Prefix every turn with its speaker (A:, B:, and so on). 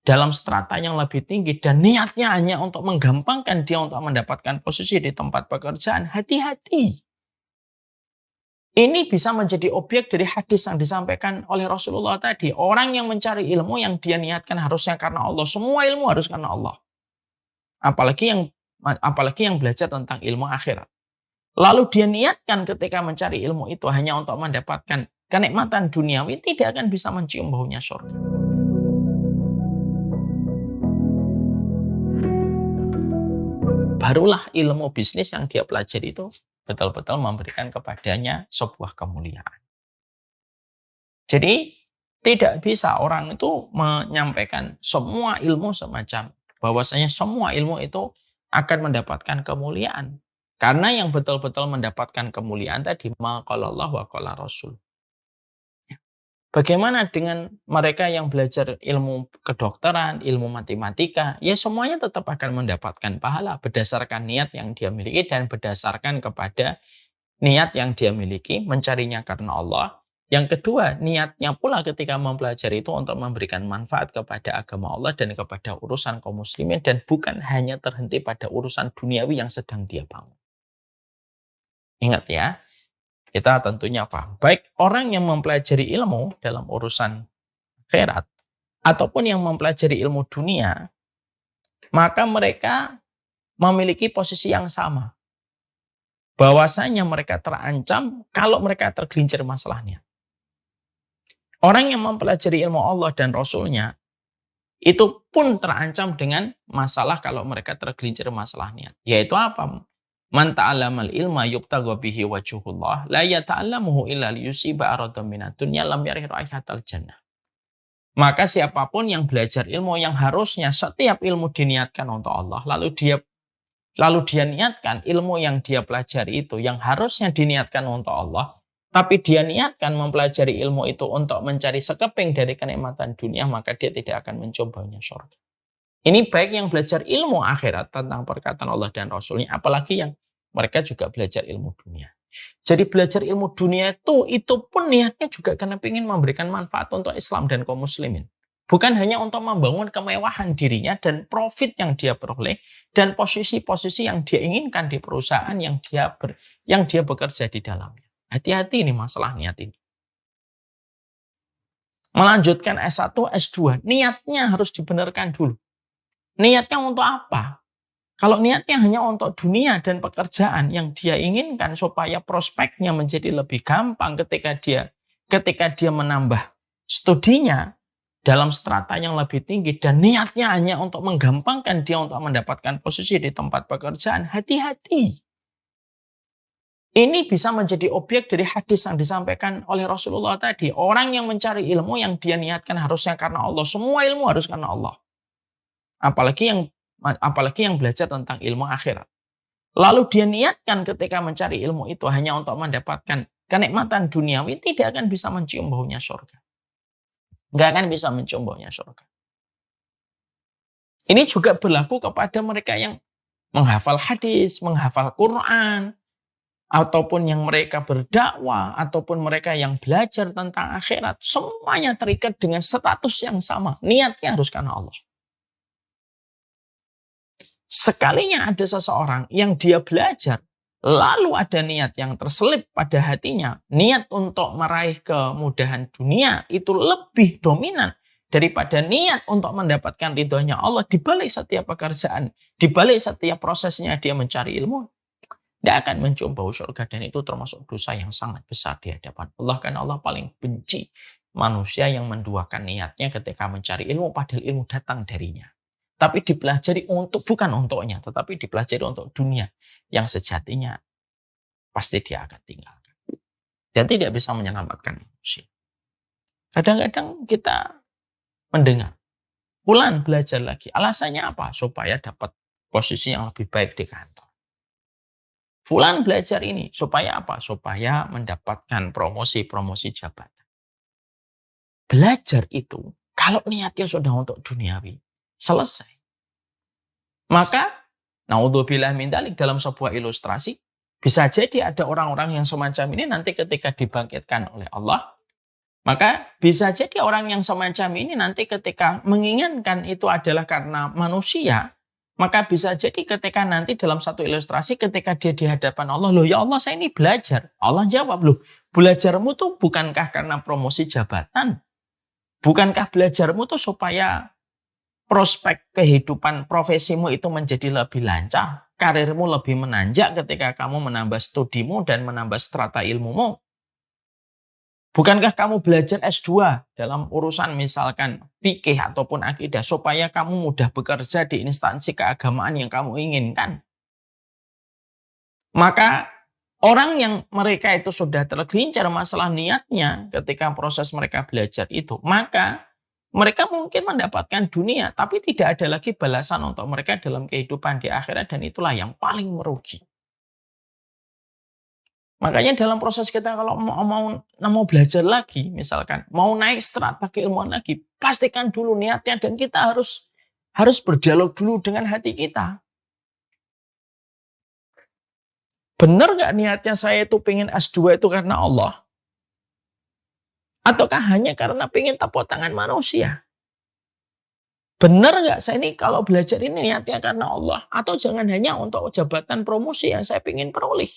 A: dalam strata yang lebih tinggi dan niatnya hanya untuk menggampangkan dia untuk mendapatkan posisi di tempat pekerjaan, hati-hati. Ini bisa menjadi objek dari hadis yang disampaikan oleh Rasulullah tadi. Orang yang mencari ilmu yang dia niatkan harusnya karena Allah. Semua ilmu harus karena Allah. Apalagi yang belajar tentang ilmu akhirat. Lalu dia niatkan ketika mencari ilmu itu hanya untuk mendapatkan kenikmatan duniawi, tidak akan bisa mencium baunya surga. Barulah ilmu bisnis yang dia pelajari itu betul-betul memberikan kepadanya sebuah kemuliaan. Jadi tidak bisa orang itu menyampaikan semua ilmu semacam bahwasanya semua ilmu itu akan mendapatkan kemuliaan. Karena yang betul-betul mendapatkan kemuliaan tadi maqala Allah wa qala Rasul. Bagaimana dengan mereka yang belajar ilmu kedokteran, ilmu matematika? Ya semuanya tetap akan mendapatkan pahala berdasarkan niat yang dia miliki dan berdasarkan kepada niat yang dia miliki, mencarinya karena Allah. Yang kedua, niatnya pula ketika mempelajari itu untuk memberikan manfaat kepada agama Allah dan kepada urusan kaum muslimin dan bukan hanya terhenti pada urusan duniawi yang sedang dia bangun. Ingat ya, kita tentunya paham. Baik orang yang mempelajari ilmu dalam urusan akhirat ataupun yang mempelajari ilmu dunia, maka mereka memiliki posisi yang sama. Bahwasanya mereka terancam kalau mereka tergelincir masalahnya. Orang yang mempelajari ilmu Allah dan Rasulnya itu pun terancam dengan masalah kalau mereka tergelincir masalahnya. Yaitu apa? Man ta'allamal ilma yubtagha bihi wajhullah la yata'allamuhu illa liyusiba aradan minad dunya lam yarih raihatal jannah. Maka siapapun yang belajar ilmu yang harusnya setiap ilmu diniatkan untuk Allah, lalu dia niatkan ilmu yang dia pelajari itu yang harusnya diniatkan untuk Allah, tapi dia niatkan mempelajari ilmu itu untuk mencari sekeping dari kenikmatan dunia, maka dia tidak akan mencobanya surga. Ini baik yang belajar ilmu akhirat tentang perkataan Allah dan Rasulnya, apalagi yang mereka juga belajar ilmu dunia. Jadi belajar ilmu dunia itu pun niatnya juga karena ingin memberikan manfaat untuk Islam dan kaum muslimin. Bukan hanya untuk membangun kemewahan dirinya dan profit yang dia peroleh dan posisi-posisi yang dia inginkan di perusahaan yang dia bekerja di dalamnya. Hati-hati ini masalah niat ini. Melanjutkan S1, S2, niatnya harus dibenarkan dulu. Niatnya untuk apa? Kalau niatnya hanya untuk dunia dan pekerjaan yang dia inginkan supaya prospeknya menjadi lebih gampang ketika dia menambah studinya dalam strata yang lebih tinggi dan niatnya hanya untuk menggampangkan dia untuk mendapatkan posisi di tempat pekerjaan, hati-hati. Ini bisa menjadi objek dari hadis yang disampaikan oleh Rasulullah tadi. Orang yang mencari ilmu yang dia niatkan harusnya karena Allah. Semua ilmu harus karena Allah. Apalagi yang belajar tentang ilmu akhirat. Lalu dia niatkan ketika mencari ilmu itu hanya untuk mendapatkan kenikmatan duniawi, tidak akan bisa mencium baunya surga. Nggak akan bisa mencium baunya surga. Ini juga berlaku kepada mereka yang menghafal hadis, menghafal Quran, ataupun yang mereka berdakwah, ataupun mereka yang belajar tentang akhirat. Semuanya terikat dengan status yang sama. Niatnya harus karena Allah. Sekalinya ada seseorang yang dia belajar, lalu ada niat yang terselip pada hatinya, niat untuk meraih kemudahan dunia itu lebih dominan daripada niat untuk mendapatkan ridhonya Allah. Di balik setiap pekerjaan, di balik setiap prosesnya dia mencari ilmu, tidak akan mencium bau surga, dan itu termasuk dosa yang sangat besar di hadapan Allah. Karena Allah paling benci manusia yang menduakan niatnya ketika mencari ilmu, padahal ilmu datang darinya. Tapi dipelajari bukan untuknya, tetapi dipelajari untuk dunia yang sejatinya pasti dia akan tinggalkan. Dan tidak bisa menyelamatkan manusia. Kadang-kadang kita mendengar, fulan belajar lagi. Alasannya apa? Supaya dapat posisi yang lebih baik di kantor. Fulan belajar ini. Supaya apa? Supaya mendapatkan promosi jabatan. Belajar itu, kalau niatnya sudah untuk duniawi, selesai. Maka, naudzubillah min dzalik, dalam sebuah ilustrasi, bisa jadi ada orang-orang yang semacam ini nanti ketika dibangkitkan oleh Allah, Maka bisa jadi orang yang semacam ini nanti ketika menginginkan itu adalah karena manusia, maka bisa jadi ketika nanti dalam satu ilustrasi ketika dia di hadapan Allah, "Loh ya Allah saya ini belajar." Allah jawab, "Loh belajarmu tuh bukankah karena promosi jabatan? Bukankah belajarmu tuh supaya prospek kehidupan profesimu itu menjadi lebih lancar, karirmu lebih menanjak ketika kamu menambah studimu dan menambah strata ilmumu? Bukankah kamu belajar S2 dalam urusan misalkan fikih ataupun akidah supaya kamu mudah bekerja di instansi keagamaan yang kamu inginkan?" Maka orang yang mereka itu sudah tergelincir masalah niatnya ketika proses mereka belajar itu, maka mereka mungkin mendapatkan dunia, tapi tidak ada lagi balasan untuk mereka dalam kehidupan di akhirat dan itulah yang paling merugi. Makanya dalam proses kita kalau mau belajar lagi, misalkan mau naik strata keilmuan lagi, pastikan dulu niatnya dan kita harus berdialog dulu dengan hati kita. Benar nggak niatnya saya itu pengen S2 itu karena Allah? Ataukah hanya karena pengen tepuk tangan manusia? Benar nggak saya ini kalau belajar ini niatnya karena Allah? Atau jangan hanya untuk jabatan promosi yang saya pengen peroleh?